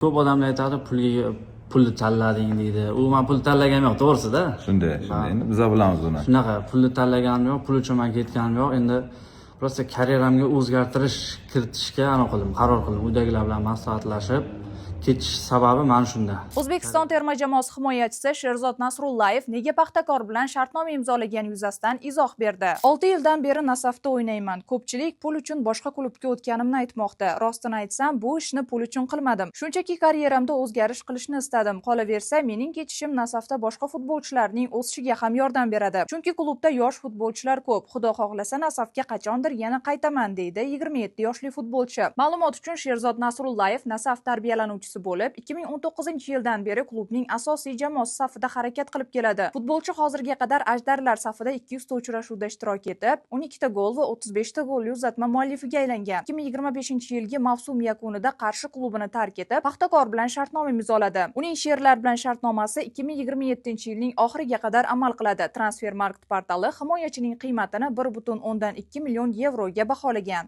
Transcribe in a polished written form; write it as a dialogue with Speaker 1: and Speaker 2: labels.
Speaker 1: Ko'p odamlar aytadi, pulni tanlading deydi. Men pul tanlaganim yo'q, to'g'risida.
Speaker 2: Shunday. Endi biz bilamiz buni.
Speaker 1: Shunaqa, pulni tanlaganim yo'q, pul uchun men ketganim yo'q. Endi prosta karyeramga o'zgartirish kiritishga qaror qildim. Uydagilar bilan maslahatlashib ketish sababi mana shunda.
Speaker 3: O'zbekiston terma jamoasi himoyachisi Sherzod Nasrullayev nega Paxtakor bilan shartnoma imzolagani yuzasidan izoh berdi. 6 yildan beri Nasafda o'ynayman. Ko'pchilik pul uchun boshqa klubga o'tganimni aytmoqda. Rostini aytsam, bu ishni pul uchun qilmadim. Shunchaki karyeramda o'zgarish qilishni istadim. Qolaversa, mening ketishim Nasafda boshqa futbolchilarning o'sishiga ham yordam beradi. Chunki klubda yosh futbolchilar ko'p. Xudo xohlasa Nasafga qachondir yana qaytaman, deydi 27 yoshli futbolchi. Ma'lumot uchun Sherzod Nasrullayev Nasaf tarbiyalanuvchisi bo'lib, 2019-yildan beri klubning asosiy jamoasi safida harakat qilib keladi. Futbolchi hozirga qadar Ajdarlar safida 200 ta uchrashuvda ishtirok etib, 12 ta gol va 35 ta golli uzatma muallifiga aylangan. 2025-yilgi mavsum yakunida Qarshi klubini tark etib, Paxtakor bilan shartnoma imzoladi. Uning Sherlar bilan shartnomasi 2027-yilning oxiriga qadar amal qiladi. Transfermarkt portali himoyachining qiymatini 1,2 million yevroga baholagan.